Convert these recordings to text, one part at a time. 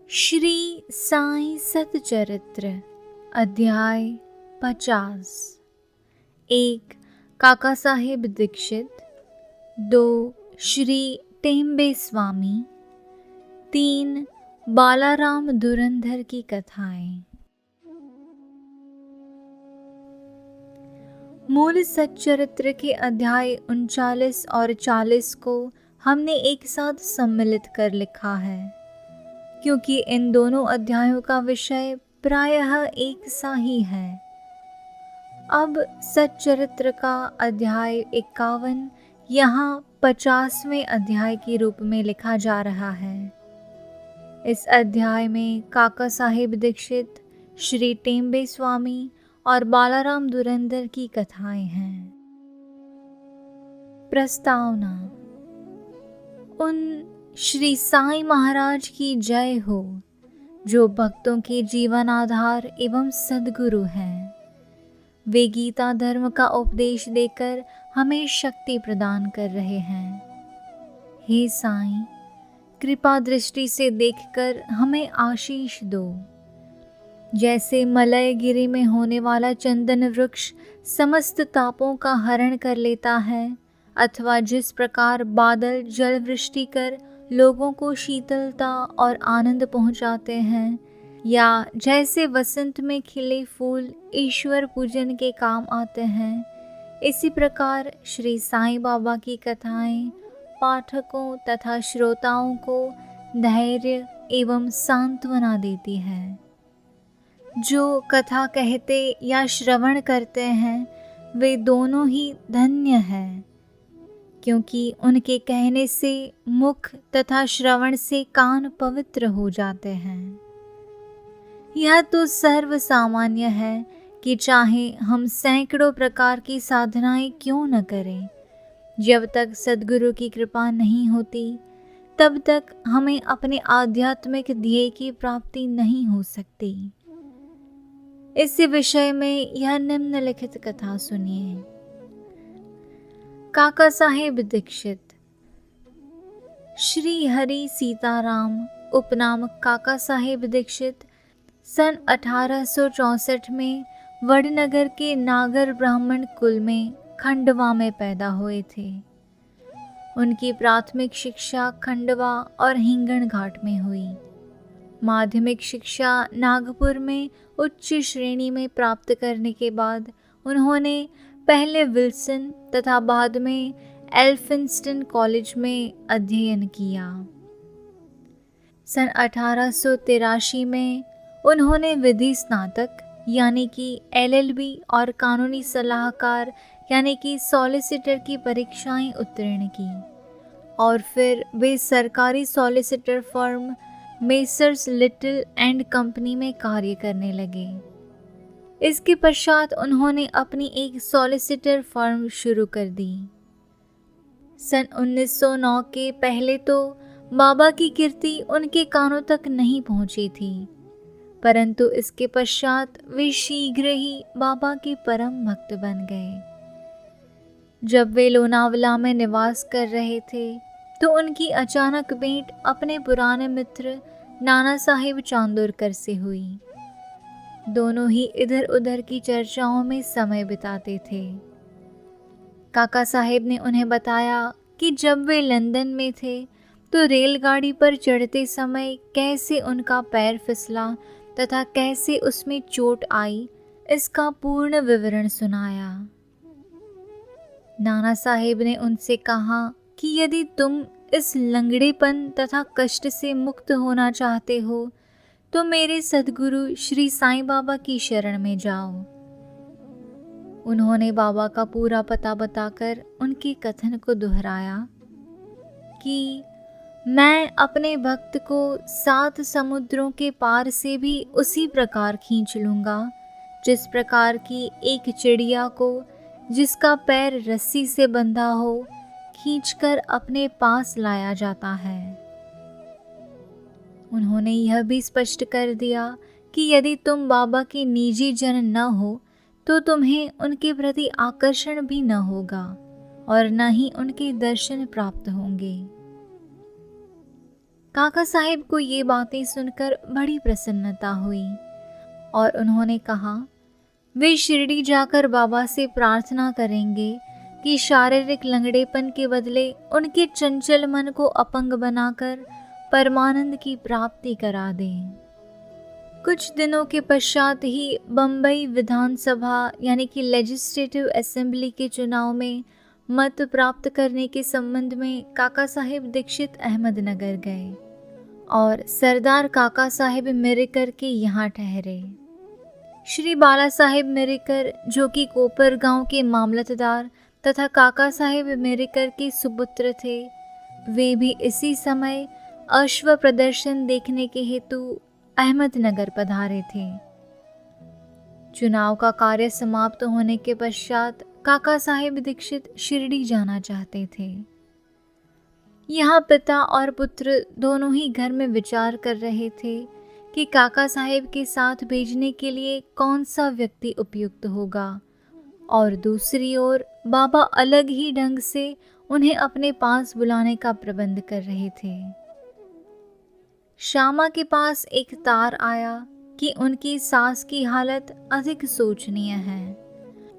श्री साईं सतचरित्र अध्याय 50। 1 काका साहेब दीक्षित, 2 श्री टेम्बे स्वामी, 3 बालाराम धुरंधर की कथाएं। मूल सच्चरित्र के अध्याय 39 और 40 को हमने एक साथ सम्मिलित कर लिखा है, क्योंकि इन दोनों अध्यायों का विषय प्रायः एक सा ही है। अब सच्चरित्र का अध्याय 51 यहाँ 50वें अध्याय के रूप में लिखा जा रहा है। इस अध्याय में काका साहेब दीक्षित, श्री टेम्बे स्वामी और बालाराम धुरंधर की कथाएं हैं। प्रस्तावना। उन श्री साईं महाराज की जय हो, जो भक्तों के जीवन आधार एवं सद्गुरु हैं। वे गीता धर्म का उपदेश देकर हमें शक्ति प्रदान कर रहे हैं। हे साईं, कृपा दृष्टि से देखकर हमें आशीष दो। जैसे मलयगिरी में होने वाला चंदन वृक्ष समस्त तापों का हरण कर लेता है, अथवा जिस प्रकार बादल जल वृष्टि कर लोगों को शीतलता और आनंद पहुंचाते हैं, या जैसे वसंत में खिले फूल ईश्वर पूजन के काम आते हैं, इसी प्रकार श्री साईं बाबा की कथाएं पाठकों तथा श्रोताओं को धैर्य एवं सांत्वना देती है। जो कथा कहते या श्रवण करते हैं, वे दोनों ही धन्य हैं, क्योंकि उनके कहने से मुख तथा श्रवण से कान पवित्र हो जाते हैं। यह तो सर्व सामान्य है कि चाहे हम सैकड़ों प्रकार की साधनाएं क्यों न करें, जब तक सद्गुरु की कृपा नहीं होती तब तक हमें अपने आध्यात्मिक ध्येय की प्राप्ति नहीं हो सकती। इस विषय में यह निम्नलिखित कथा सुनिए। काका साहेब दीक्षित। श्री हरि सीताराम उपनाम काका साहेब दीक्षित सन 1864 में वडनगर के नागर ब्राह्मण कुल में खंडवा में पैदा हुए थे। उनकी प्राथमिक शिक्षा खंडवा और हिंगण घाट में हुई। माध्यमिक शिक्षा नागपुर में उच्च श्रेणी में प्राप्त करने के बाद उन्होंने पहले विल्सन तथा बाद में एल्फिंस्टन कॉलेज में अध्ययन किया। सन 1883 में उन्होंने विधि स्नातक यानी कि LLB और कानूनी सलाहकार यानी कि सॉलिसिटर की परीक्षाएं उत्तीर्ण की, और फिर वे सरकारी solicitor firm messrs little and company में कार्य करने लगे। इसके पश्चात उन्होंने अपनी एक सॉलिसिटर फर्म शुरू कर दी। सन 1909 के पहले तो बाबा की कीर्ति उनके कानों तक नहीं पहुंची थी, परंतु इसके पश्चात वे शीघ्र ही बाबा के परम भक्त बन गए। जब वे लोनावला में निवास कर रहे थे तो उनकी अचानक भेंट अपने पुराने मित्र नाना साहेब चांदोरकर से हुई। दोनों ही इधर उधर की चर्चाओं में समय बिताते थे। काका साहेब ने उन्हें बताया कि जब वे लंदन में थे तो रेलगाड़ी पर चढ़ते समय कैसे उनका पैर फिसला तथा कैसे उसमें चोट आई, इसका पूर्ण विवरण सुनाया। नाना साहेब ने उनसे कहा कि यदि तुम इस लंगड़ेपन तथा कष्ट से मुक्त होना चाहते हो तो मेरे सद्गुरु श्री साईं बाबा की शरण में जाओ। उन्होंने बाबा का पूरा पता बताकर उनके कथन को दोहराया कि मैं अपने भक्त को 7 समुद्रों के पार से भी उसी प्रकार खींच लूँगा जिस प्रकार की एक चिड़िया को जिसका पैर रस्सी से बंधा हो खींचकर अपने पास लाया जाता है। उन्होंने यह भी स्पष्ट कर दिया कि यदि तुम बाबा के निजी जन न हो तो तुम्हें उनके प्रति आकर्षण भी न होगा और न ही उनके दर्शन प्राप्त होंगे। काका साहेब को ये बातें सुनकर बड़ी प्रसन्नता हुई और उन्होंने कहा वे शिरडी जाकर बाबा से प्रार्थना करेंगे कि शारीरिक लंगड़ेपन के बदले उनके चंचल मन को अपंग बनाकर परमानंद की प्राप्ति करा दें। कुछ दिनों के पश्चात ही बम्बई विधानसभा यानी कि लेजिस्लेटिव असेंबली के चुनाव में मत प्राप्त करने के संबंध में काका साहेब दीक्षित अहमदनगर गए और सरदार काका साहेब मिरेकर के यहाँ ठहरे। श्री बाला साहेब मिरेकर, जो कि कोपर गांव के मामलतदार तथा काका साहेब मिरेकर के सुपुत्र थे, वे भी इसी समय अश्व प्रदर्शन देखने के हेतु अहमदनगर पधारे थे। चुनाव का कार्य समाप्त होने के पश्चात काका साहेब दीक्षित शिरडी जाना चाहते थे। यहाँ पिता और पुत्र दोनों ही घर में विचार कर रहे थे कि काका साहेब के साथ भेजने के लिए कौन सा व्यक्ति उपयुक्त होगा, और दूसरी ओर बाबा अलग ही ढंग से उन्हें अपने पास बुलाने का प्रबंध कर रहे थे। श्यामा के पास एक तार आया कि उनकी सास की हालत अधिक शोचनीय है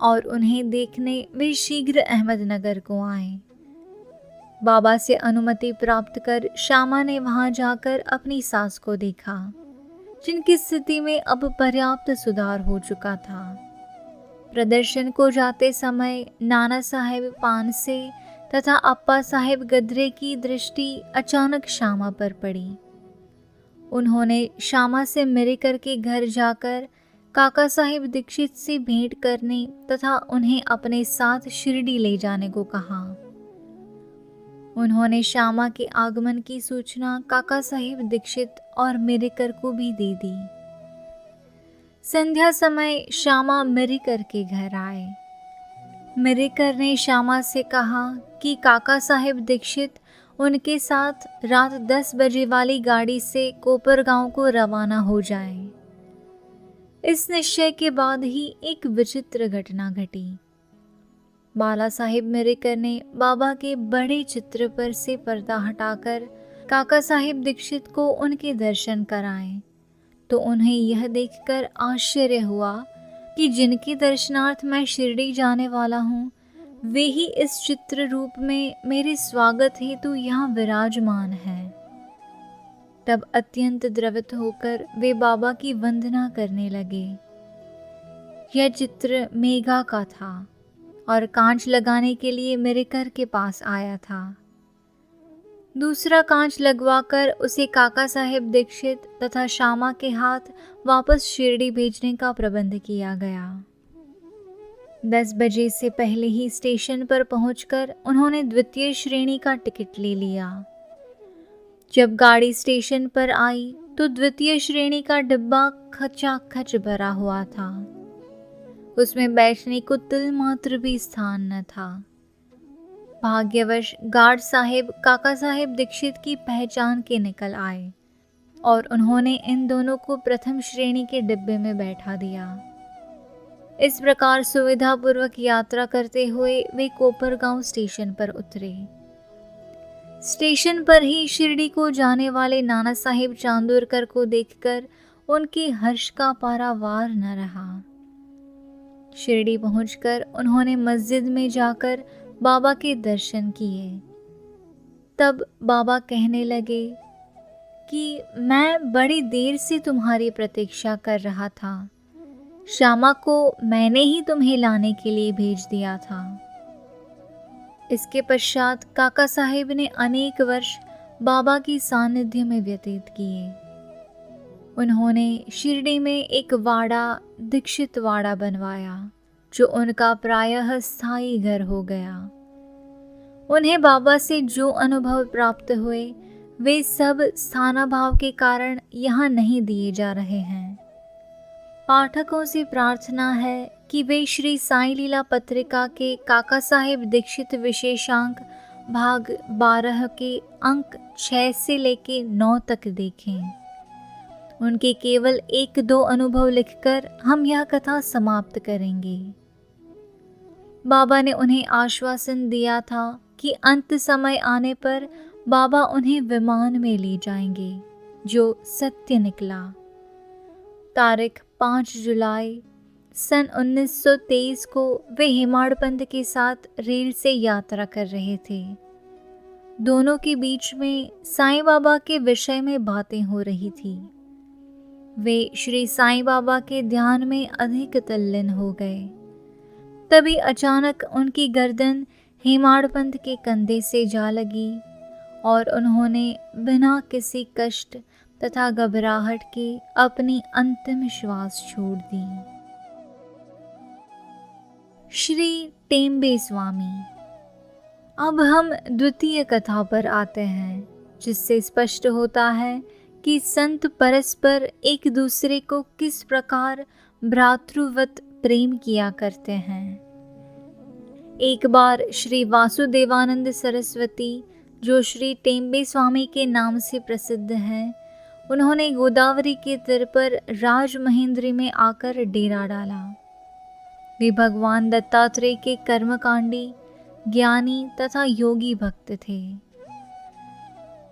और उन्हें देखने वे शीघ्र अहमदनगर को आए। बाबा से अनुमति प्राप्त कर श्यामा ने वहां जाकर अपनी सास को देखा, जिनकी स्थिति में अब पर्याप्त सुधार हो चुका था। प्रदर्शन को जाते समय नाना साहेब पानसे तथा अप्पा साहेब गदरे की दृष्टि अचानक श्यामा पर पड़ी। उन्होंने श्यामा से मिरेकर के घर जाकर काका साहेब दीक्षित से भेंट करने तथा उन्हें अपने साथ शिरडी ले जाने को कहा। उन्होंने श्यामा के आगमन की सूचना काका साहेब दीक्षित और मिरेकर को भी दे दी। संध्या समय श्यामा मिरेकर के घर आए। मिरेकर ने श्यामा से कहा कि काका साहेब दीक्षित उनके साथ रात 10 बजे वाली गाड़ी से कोपर गांव को रवाना हो जाए। इस निश्चय के बाद ही एक विचित्र घटना घटी। बाला साहेब मिरेकर ने बाबा के बड़े चित्र पर से पर्दा हटाकर काका साहेब दीक्षित को उनके दर्शन कराए, तो उन्हें यह देखकर आश्चर्य हुआ कि जिनके दर्शनार्थ मैं शिरडी जाने वाला हूँ, वे ही इस चित्र रूप में मेरे स्वागत हेतु यहाँ विराजमान हैं। तब अत्यंत द्रवित होकर वे बाबा की वंदना करने लगे। यह चित्र मेघा का था और कांच लगाने के लिए मिरेकर के पास आया था। दूसरा कांच लगवाकर उसे काका साहेब दीक्षित तथा श्यामा के हाथ वापस शिरडी भेजने का प्रबंध किया गया। 10 बजे से पहले ही स्टेशन पर पहुंचकर उन्होंने द्वितीय श्रेणी का टिकट ले लिया। जब गाड़ी स्टेशन पर आई तो द्वितीय श्रेणी का डिब्बा खचाखच भरा हुआ था। उसमें बैठने को तिल मात्र भी स्थान न था। भाग्यवश गार्ड साहेब काका साहेब दीक्षित की पहचान के निकल आए और उन्होंने इन दोनों को प्रथम श्रेणी के डिब्बे में बैठा दिया। इस प्रकार सुविधापूर्वक यात्रा करते हुए वे कोपरगांव स्टेशन पर उतरे। स्टेशन पर ही शिरडी को जाने वाले नाना साहेब चांदोरकर को देखकर उनके हर्ष का पारावार न रहा। शिरडी पहुंचकर उन्होंने मस्जिद में जाकर बाबा के दर्शन किए। तब बाबा कहने लगे कि मैं बड़ी देर से तुम्हारी प्रतीक्षा कर रहा था। श्यामा को मैंने ही तुम्हें लाने के लिए भेज दिया था। इसके पश्चात काका साहेब ने अनेक वर्ष बाबा की सानिध्य में व्यतीत किए। उन्होंने शिरडी में एक वाड़ा दीक्षित वाड़ा बनवाया, जो उनका प्रायः स्थायी घर हो गया। उन्हें बाबा से जो अनुभव प्राप्त हुए वे सब स्थानाभाव के कारण यहाँ नहीं दिए जा रहे हैं। पाठकों से प्रार्थना है कि वे श्री साईं लीला पत्रिका के काका साहेब दीक्षित विशेषांक भाग 12 के अंक 6 से लेके 9 तक देखें। उनके केवल 1-2 अनुभव लिखकर हम यह कथा समाप्त करेंगे। बाबा ने उन्हें आश्वासन दिया था कि अंत समय आने पर बाबा उन्हें विमान में ले जाएंगे, जो सत्य निकला। तारीख 5 जुलाई सन 1923 को वे हेमाडपंत के साथ रेल से यात्रा कर रहे थे। दोनों के बीच में साईं बाबा के विषय में बातें हो रही थी। वे श्री साईं बाबा के ध्यान में अधिक तल्लीन हो गए। तभी अचानक उनकी गर्दन हेमाडपंत के कंधे से जा लगी और उन्होंने बिना किसी कष्ट तथा घबराहट के अपनी अंतिम श्वास छोड़ दी। श्री टेम्बे स्वामी। अब हम द्वितीय कथा पर आते हैं, जिससे स्पष्ट होता है कि संत परस्पर एक दूसरे को किस प्रकार भ्रातृवत प्रेम किया करते हैं। एक बार श्री वासुदेवानंद सरस्वती, जो श्री टेम्बे स्वामी के नाम से प्रसिद्ध हैं, उन्होंने गोदावरी के तीर पर राजमहेंद्री में आकर डेरा डाला। वे भगवान दत्तात्रेय के कर्मकांडी, ज्ञानी तथा योगी भक्त थे।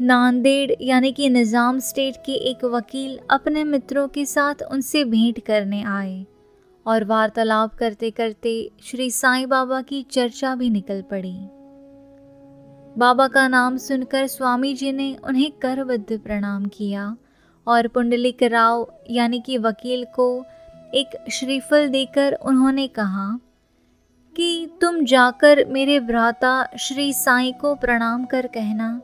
नांदेड़ यानी कि निज़ाम स्टेट के एक वकील अपने मित्रों के साथ उनसे भेंट करने आए और वार्तालाप करते करते श्री साईं बाबा की चर्चा भी निकल पड़ी। बाबा का नाम सुनकर स्वामी जी ने उन्हें करबद्ध प्रणाम किया और पुंडलिक राव यानी कि वकील को एक श्रीफल देकर उन्होंने कहा कि तुम जाकर मेरे भ्राता श्री साईं को प्रणाम कर कहना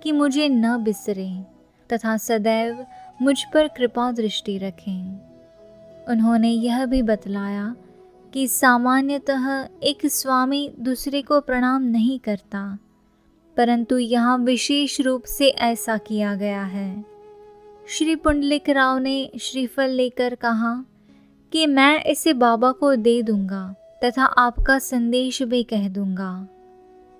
कि मुझे न बिसरें तथा सदैव मुझ पर कृपा दृष्टि रखें। उन्होंने यह भी बतलाया कि सामान्यतः एक स्वामी दूसरे को प्रणाम नहीं करता, परंतु यहाँ विशेष रूप से ऐसा किया गया है। श्री पुंडलिक राव ने श्रीफल लेकर कहा कि मैं इसे बाबा को दे दूंगा तथा आपका संदेश भी कह दूंगा।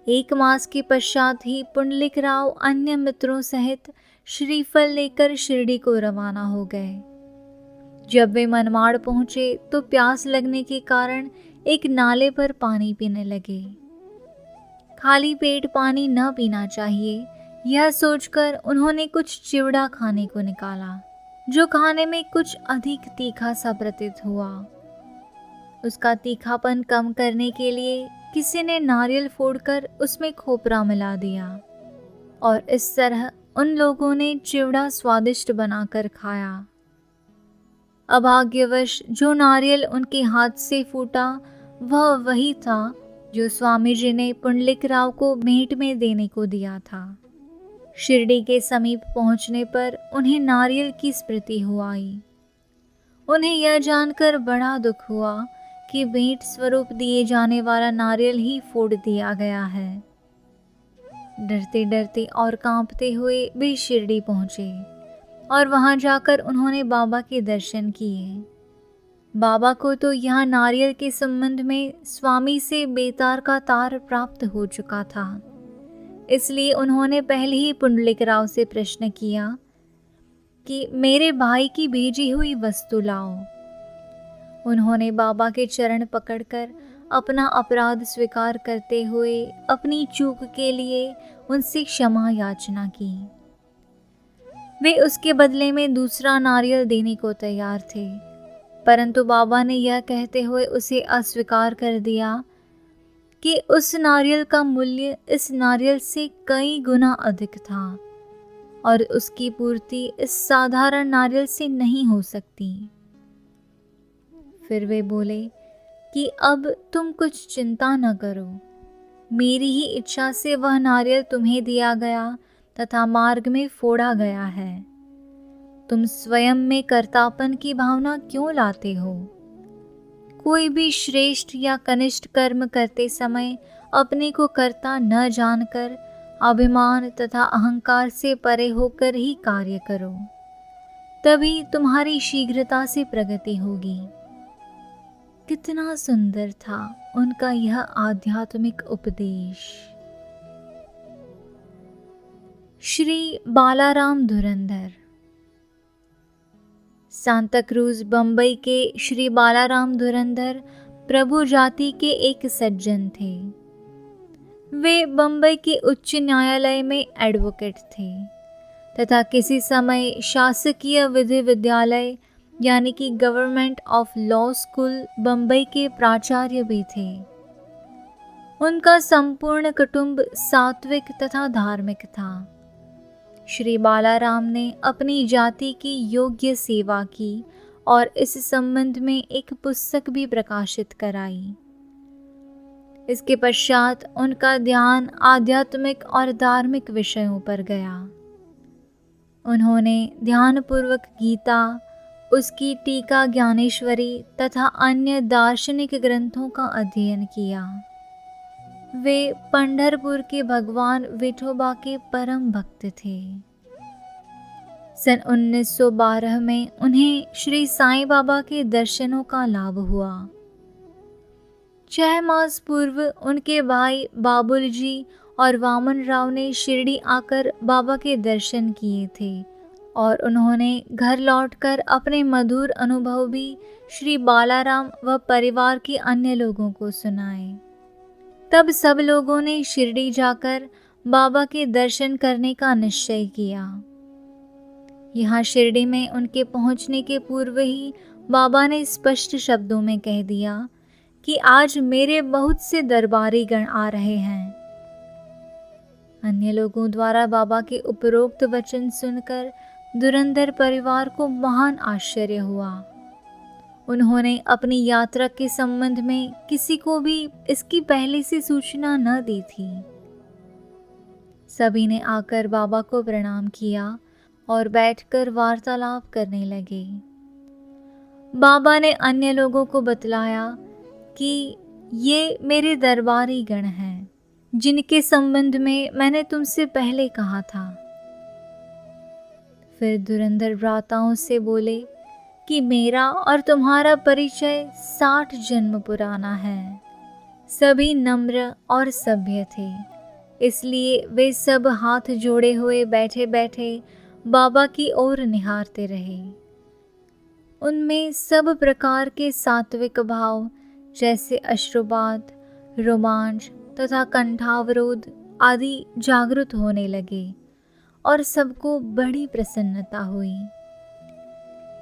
1 मास के पश्चात ही पुंडलिक राव अन्य मित्रों सहित श्रीफल लेकर शिरडी को रवाना हो गए। जब वे मनमाड़ पहुंचे तो प्यास लगने के कारण एक नाले पर पानी पीने लगे। खाली पेट पानी न पीना चाहिए, यह सोचकर उन्होंने कुछ चिवड़ा खाने को निकाला, जो खाने में कुछ अधिक तीखा सा प्रतीत हुआ। उसका तीखापन कम करने के लिए किसी ने नारियल फोड़कर उसमें खोपरा मिला दिया और इस तरह उन लोगों ने चिवड़ा स्वादिष्ट बनाकर खाया। अभाग्यवश जो नारियल उनके हाथ से फूटा वह वही था जो स्वामी जी ने पुंडलिक राव को भेंट में देने को दिया था। शिरडी के समीप पहुंचने पर उन्हें नारियल की स्मृति हुई। उन्हें यह जानकर बड़ा दुख हुआ कि भेंट स्वरूप दिए जाने वाला नारियल ही फोड़ दिया गया है। डरते डरते और कांपते हुए वे शिरडी पहुंचे और वहां जाकर उन्होंने बाबा के दर्शन किए। बाबा को तो यहाँ नारियल के संबंध में स्वामी से बेतार का तार प्राप्त हो चुका था, इसलिए उन्होंने पहले ही पुंडलिक राव से प्रश्न किया कि मेरे भाई की भेजी हुई वस्तु लाओ। उन्होंने बाबा के चरण पकड़कर अपना अपराध स्वीकार करते हुए अपनी चूक के लिए उनसे क्षमा याचना की। वे उसके बदले में दूसरा नारियल देने को तैयार थे, परंतु बाबा ने यह कहते हुए उसे अस्वीकार कर दिया कि उस नारियल का मूल्य इस नारियल से कई गुना अधिक था और उसकी पूर्ति इस साधारण नारियल से नहीं हो सकती। फिर वे बोले कि अब तुम कुछ चिंता न करो, मेरी ही इच्छा से वह नारियल तुम्हें दिया गया तथा मार्ग में फोड़ा गया है। तुम स्वयं में कर्तापन की भावना क्यों लाते हो? कोई भी श्रेष्ठ या कनिष्ठ कर्म करते समय अपने को कर्ता न जानकर अभिमान तथा अहंकार से परे होकर ही कार्य करो, तभी तुम्हारी शीघ्रता से प्रगति होगी। कितना सुंदर था उनका यह आध्यात्मिक उपदेश। श्री बालाराम धुरंधर। सांता क्रूज बम्बई के श्री बालाराम धुरंधर प्रभु जाति के एक सज्जन थे। वे बम्बई के उच्च न्यायालय में एडवोकेट थे तथा किसी समय शासकीय विधि विद्यालय यानी कि government of law school Bombay के प्राचार्य भी थे। उनका संपूर्ण कुटुंब सात्विक तथा धार्मिक था। श्री बालाराम ने अपनी जाति की योग्य सेवा की और इस संबंध में एक पुस्तक भी प्रकाशित कराई। इसके पश्चात उनका ध्यान आध्यात्मिक और धार्मिक विषयों पर गया। उन्होंने ध्यानपूर्वक गीता, उसकी टीका ज्ञानेश्वरी तथा अन्य दार्शनिक ग्रंथों का अध्ययन किया। वे पंढरपुर के भगवान विठोबा के परम भक्त थे। सन 1912 में उन्हें श्री साईं बाबा के दर्शनों का लाभ हुआ। 6 मास पूर्व उनके भाई बाबुल जी और वामन राव ने शिरडी आकर बाबा के दर्शन किए थे और उन्होंने घर लौटकर अपने मधुर अनुभव भी श्री बालाराम व परिवार के अन्य लोगों को सुनाए। तब सब लोगों ने शिरडी जाकर बाबा के दर्शन करने का निश्चय किया। यहाँ शिरडी में उनके पहुँचने के पूर्व ही बाबा ने स्पष्ट शब्दों में कह दिया कि आज मेरे बहुत से दरबारी गण आ रहे हैं। अन्य लोगों द्वारा बाबा के उपरोक्त वचन सुनकर धुरंधर परिवार को महान आश्चर्य हुआ। उन्होंने अपनी यात्रा के संबंध में किसी को भी इसकी पहले से सूचना न दी थी। सभी ने आकर बाबा को प्रणाम किया और बैठकर वार्तालाप करने लगे। बाबा ने अन्य लोगों को बतलाया कि ये मेरे दरबारी गण हैं, जिनके संबंध में मैंने तुमसे पहले कहा था। फिर धुरंधर भ्राताओं से बोले कि मेरा और तुम्हारा परिचय 60 जन्म पुराना है। सभी नम्र और सभ्य थे, इसलिए वे सब हाथ जोड़े हुए बैठे बैठे बाबा की ओर निहारते रहे। उनमें सब प्रकार के सात्विक भाव जैसे अश्रुपात, रोमांच तथा कंठावरोध आदि जागृत होने लगे और सबको बड़ी प्रसन्नता हुई।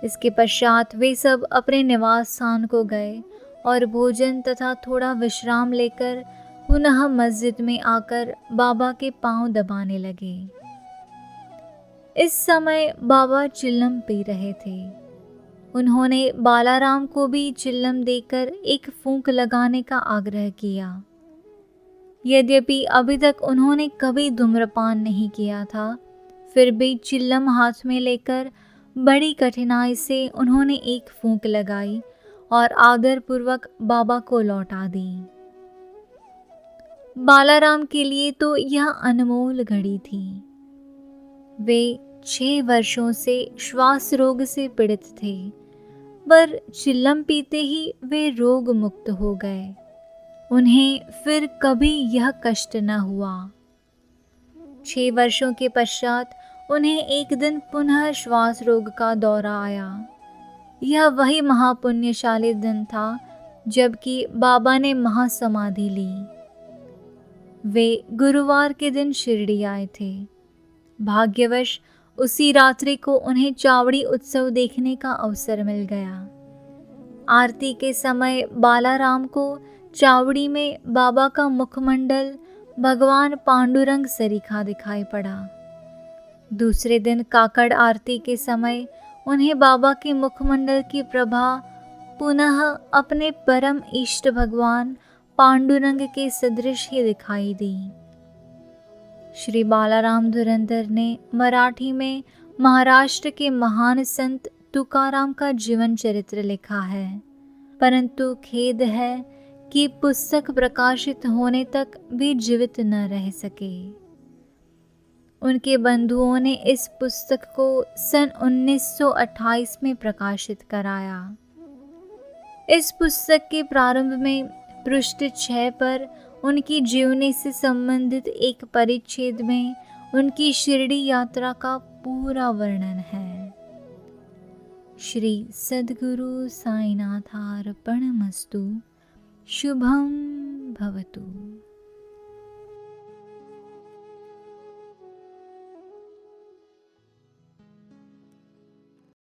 इसके पश्चात वे सब अपने निवास स्थान को गए और भोजन तथा थोड़ा विश्राम लेकर पुनः मस्जिद में आकर बाबा के पांव दबाने लगे। इस समय बाबा चिल्लम पी रहे थे। उन्होंने बालाराम को भी चिल्लम देकर एक फूंक लगाने का आग्रह किया। यद्यपि अभी तक उन्होंने कभी धूम्रपान नहीं किया था, फिर भी चिल्लम हाथ में लेकर बड़ी कठिनाई से उन्होंने एक फूंक लगाई और आदरपूर्वक बाबा को लौटा दी। बालाराम के लिए तो यह अनमोल घड़ी थी। वे 6 वर्षों से श्वास रोग से पीड़ित थे, पर चिल्लम पीते ही वे रोग मुक्त हो गए। उन्हें फिर कभी यह कष्ट न हुआ। 6 वर्षों के पश्चात उन्हें एक दिन पुनः श्वास रोग का दौरा आया। यह वही महापुण्यशाली दिन था जबकि बाबा ने महासमाधि ली। वे गुरुवार के दिन शिरडी आए थे। भाग्यवश उसी रात्रि को उन्हें चावड़ी उत्सव देखने का अवसर मिल गया। आरती के समय बालाराम को चावड़ी में बाबा का मुखमंडल भगवान पांडुरंग सरीखा दिखाई पड़ा। दूसरे दिन काकड़ आरती के समय उन्हें बाबा के मुखमंडल की प्रभा पुनः अपने परम इष्ट भगवान पांडुरंग के सदृश ही दिखाई दी। श्री बालाराम धुरंधर ने मराठी में महाराष्ट्र के महान संत तुकाराम का जीवन चरित्र लिखा है, परंतु खेद है कि पुस्तक प्रकाशित होने तक वे जीवित न रह सके। उनके बंधुओं ने इस पुस्तक को सन 1928 में प्रकाशित कराया। इस पुस्तक के प्रारंभ में पृष्ठ 6 पर उनकी जीवनी से संबंधित एक परिच्छेद में उनकी शिरडी यात्रा का पूरा वर्णन है। श्री सद्गुरु साईनाथार्पणमस्तु। शुभम भवतु।